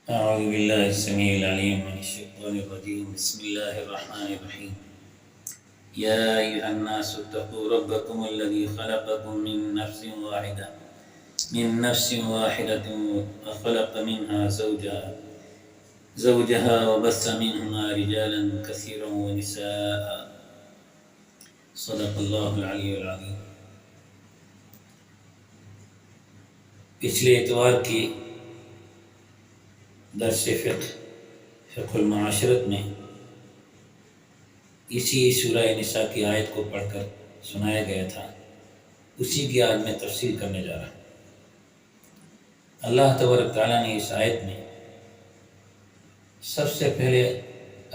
أعوذ بالله السميع العليم من الشيطان الرجيم. بسم الله الرحمن الرحيم. يا أيها الناس اتقوا ربكم الذي خلقكم من نفس واحدة وخلق منها زوجها وبث منهما رجالا كثيرا ونساء. صدق الله العلي العظيم. پچھلے اتوار کی درس فقہ المعاشرت میں اسی سورہ نساء کی آیت کو پڑھ کر سنایا گیا تھا، اسی کی آج میں تفسیر کرنے جا رہا ہوں۔ اللہ تبارک تعالیٰ نے اس آیت میں سب سے پہلے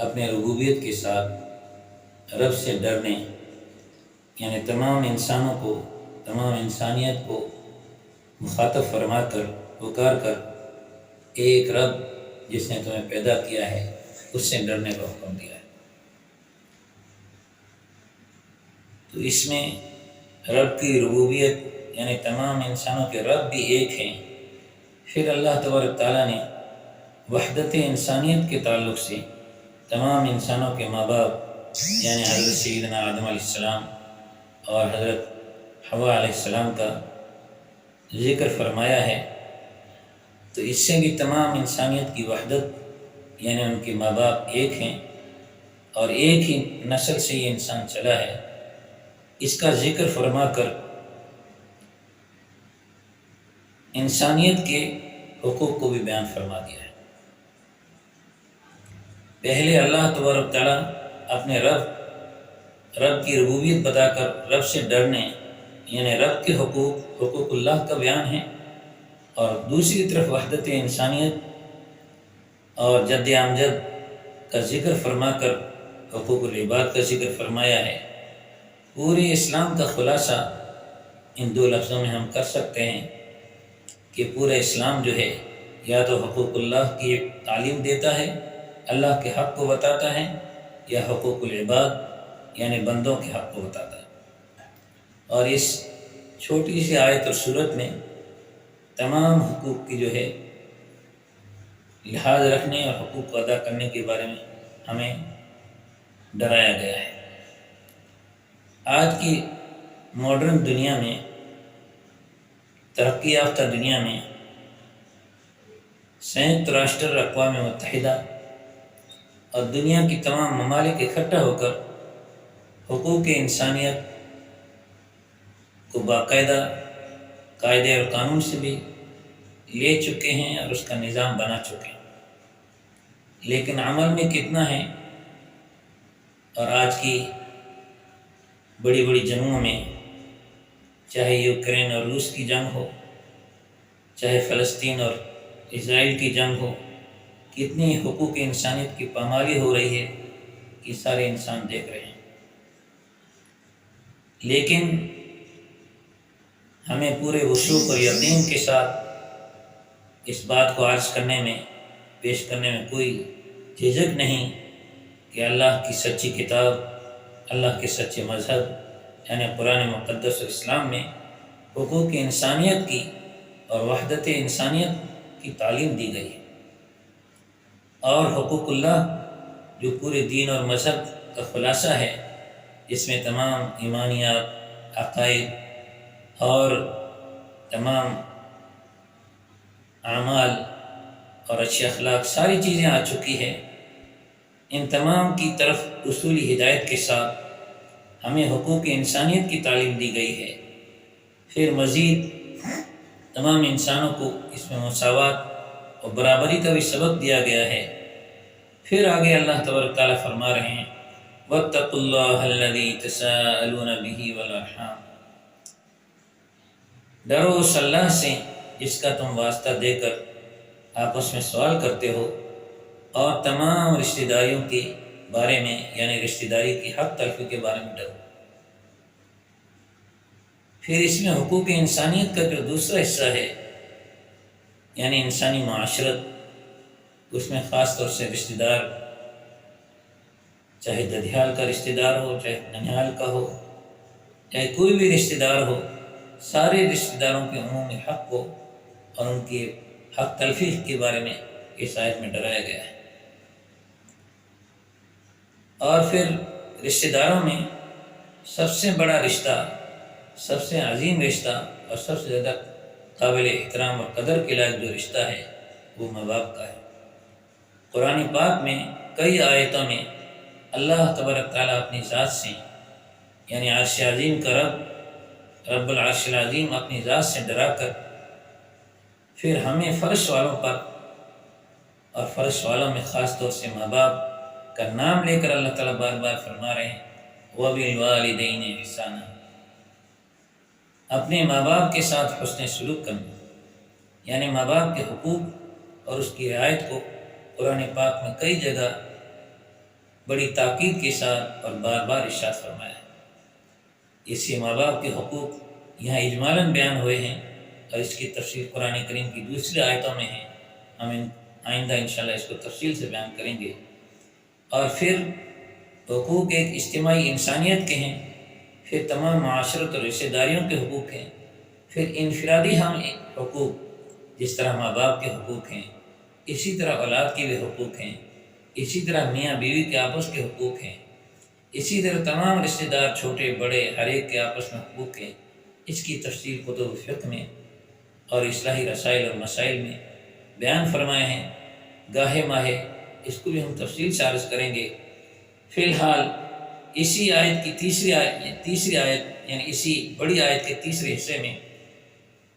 اپنے ربوبیت کے ساتھ رب سے ڈرنے، یعنی تمام انسانوں کو، تمام انسانیت کو مخاطب فرما کر، پکار کر ایک رب جس نے تمہیں پیدا کیا ہے اس سے ڈرنے کا حکم دیا ہے۔ تو اس میں رب کی ربوبیت، یعنی تمام انسانوں کے رب بھی ایک ہیں۔ پھر اللہ تبارک تعالیٰ نے وحدت انسانیت کے تعلق سے تمام انسانوں کے ماں باپ، یعنی حضرت سیدنا آدم علیہ السلام اور حضرت حوا علیہ السلام کا ذکر فرمایا ہے۔ تو اس سے بھی تمام انسانیت کی وحدت، یعنی ان کے ماں باپ ایک ہیں اور ایک ہی نسل سے یہ انسان چلا ہے، اس کا ذکر فرما کر انسانیت کے حقوق کو بھی بیان فرما دیا ہے۔ پہلے اللہ تبارک تعالیٰ اپنے رب کی ربوبیت بتا کر رب سے ڈرنے، یعنی رب کے حقوق اللہ کا بیان ہے، اور دوسری طرف وحدت انسانیت اور جد امجد کا ذکر فرما کر حقوق العباد کا ذکر فرمایا ہے۔ پورے اسلام کا خلاصہ ان دو لفظوں میں ہم کر سکتے ہیں کہ پورا اسلام جو ہے یا تو حقوق اللہ کی تعلیم دیتا ہے، اللہ کے حق کو بتاتا ہے، یا حقوق العباد یعنی بندوں کے حق کو بتاتا ہے۔ اور اس چھوٹی سی آیت اور سورت میں تمام حقوق کی جو ہے لحاظ رکھنے اور حقوق کو ادا کرنے کے بارے میں ہمیں ڈرایا گیا ہے۔ آج کی ماڈرن دنیا میں، ترقی یافتہ دنیا میں، سنیکت راشٹر اقوام متحدہ اور دنیا کی تمام ممالک اکٹھا ہو کر حقوق انسانیت کو باقاعدہ قاعدے اور قانون سے بھی لے چکے ہیں اور اس کا نظام بنا چکے ہیں، لیکن عمل میں کتنا ہے؟ اور آج کی بڑی بڑی جنگوں میں، چاہے یوکرین اور روس کی جنگ ہو، چاہے فلسطین اور اسرائیل کی جنگ ہو، کتنی حقوق انسانیت کی پامالی ہو رہی ہے کہ سارے انسان دیکھ رہے ہیں۔ لیکن ہمیں پورے وثوق اور یقین کے ساتھ اس بات کو عرض کرنے میں، پیش کرنے میں کوئی جھجک نہیں کہ اللہ کی سچی کتاب، اللہ کے سچے مذہب یعنی قرآن مقدس اور اسلام میں حقوق انسانیت کی اور وحدت انسانیت کی تعلیم دی گئی ہے، اور حقوق اللہ جو پورے دین اور مذہب کا خلاصہ ہے، جس میں تمام ایمانیات، عقائد اور تمام اعمال اور اچھے اخلاق، ساری چیزیں آ چکی ہیں۔ ان تمام کی طرف اصولی ہدایت کے ساتھ ہمیں حقوق انسانیت کی تعلیم دی گئی ہے۔ پھر مزید تمام انسانوں کو اس میں مساوات اور برابری کا بھی سبق دیا گیا ہے۔ پھر آگے اللہ تبارک تعالیٰ فرما رہے ہیں وَاتَّقُوا اللَّهَ الَّذِي تَسَاءَلُونَ بِهِ وَالْأَرْحَامَ، ڈرو اس اللہ سے جس کا تم واسطہ دے کر آپس میں سوال کرتے ہو، اور تمام رشتہ داریوں کے بارے میں، یعنی رشتہ داری کی حق تلفی کے بارے میں ڈرو۔ پھر اس میں حقوق انسانیت کا جو دوسرا حصہ ہے، یعنی انسانی معاشرت، اس میں خاص طور سے رشتہ دار، چاہے ددھیال کا رشتہ دار ہو، چاہے ننھیال کا ہو، چاہے کوئی بھی رشتہ دار ہو، سارے رشتہ داروں کے عمومی حق کو اور ان کی حق تلفیق کے بارے میں اس آیت میں ڈرایا گیا ہے۔ اور پھر رشتہ داروں میں سب سے بڑا رشتہ، سب سے عظیم رشتہ اور سب سے زیادہ قابل احترام اور قدر کے لائق جو رشتہ ہے وہ ماں باپ کا ہے۔ قرآن پاک میں کئی آیتوں میں اللہ تبارک تعالیٰ اپنی ذات سے، یعنی عرش عظیم کا رب العرش العظیم اپنی ذات سے ڈرا کر پھر ہمیں فرش والوں پر اور فرش والوں میں خاص طور سے ماں باپ کا نام لے کر اللہ تعالیٰ بار بار فرما رہے ہیں وَبِالْوَالِدَيْنِ إِحْسَانًا، اپنے ماں باپ کے ساتھ حسن سلوک کرنا، یعنی ماں باپ کے حقوق اور اس کی رعایت کو قرآن پاک میں کئی جگہ بڑی تاکید کے ساتھ اور بار بار ارشاد فرمایا ہے۔ اس سے ماں باپ کے حقوق یہاں اجمالاً بیان ہوئے ہیں اور اس کی تفصیل قرآن کریم کی دوسری آیتوں میں ہے، ہم آئندہ انشاءاللہ اس کو تفصیل سے بیان کریں گے۔ اور پھر حقوق ایک اجتماعی انسانیت کے ہیں، پھر تمام معاشرت اور رشتہ داریوں کے حقوق ہیں، پھر انفرادی ہم حقوق جس طرح ماں باپ کے حقوق ہیں، اسی طرح اولاد کے بھی حقوق ہیں، اسی طرح میاں بیوی کے آپس کے حقوق ہیں، اسی طرح تمام رشتہ دار چھوٹے بڑے ہر ایک کے آپس میں حقوق ہیں۔ اس کی تفصیل کتب فقہ میں اور اصلاحی رسائل اور مسائل میں بیان فرمائے ہیں، گاہے ماہے اس کو بھی ہم تفصیل سے عرض کریں گے۔ فی الحال اسی آیت کی تیسری آیت یعنی اسی بڑی آیت کے تیسرے حصے میں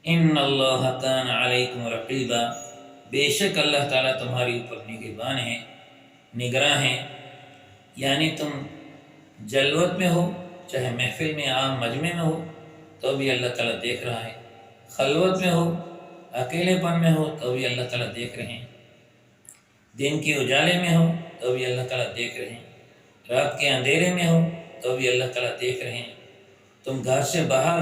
ان اللہ کان علیکم رقیبا، بے شک اللہ تعالیٰ تمہاری اوپر نگہبان ہیں، نگراں ہیں، یعنی تم جلوت میں ہو چاہے محفل میں عام مجمع میں ہو تو بھی اللہ تعالیٰ دیکھ رہا ہے، خلوت میں ہو اکیلے پن میں ہو تو بھی اللہ تعالیٰ دیکھ رہے ہیں، دن کے اجالے میں ہو تو بھی اللہ تعالیٰ دیکھ رہے ہیں، رات کے اندھیرے میں ہو تو بھی اللہ تعالیٰ دیکھ رہے ہیں، تم گھر سے باہر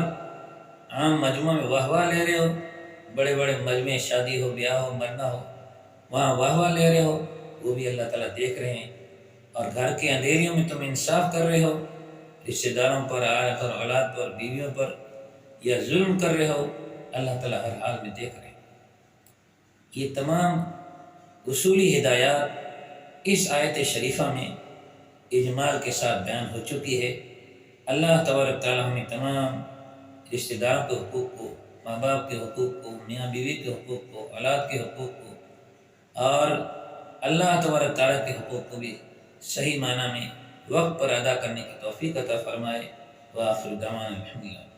عام مجمع میں واہ واہ لے رہے ہو، بڑے بڑے مجمع شادی ہو بیاہ ہو مرنا ہو وہاں واہ واہ لے رہے ہو، وہ بھی اللہ تعالیٰ دیکھ رہے ہیں، اور گھر کے اندھیریوں میں تم انصاف کر رہے ہو، رشتہ داروں پر اولاد پر بیویوں پر یا ظلم کر رہے ہو، اللہ تعالیٰ ہر حال میں دیکھ رہے ہیں۔ یہ تمام اصولی ہدایات اس آیت شریفہ میں اجمال کے ساتھ بیان ہو چکی ہے۔ اللہ تبارک تعالیٰ ہمیں تمام رشتہ داروں کے حقوق کو، ماں باپ کے حقوق کو، میاں بیوی کے حقوق کو، اولاد کے حقوق کو اور اللہ تبارک تعالیٰ کے حقوق کو بھی صحیح معنی میں وقت پر ادا کرنے کی توفیق عطا فرمائے۔ وآخر دعوانا الحمدللہ۔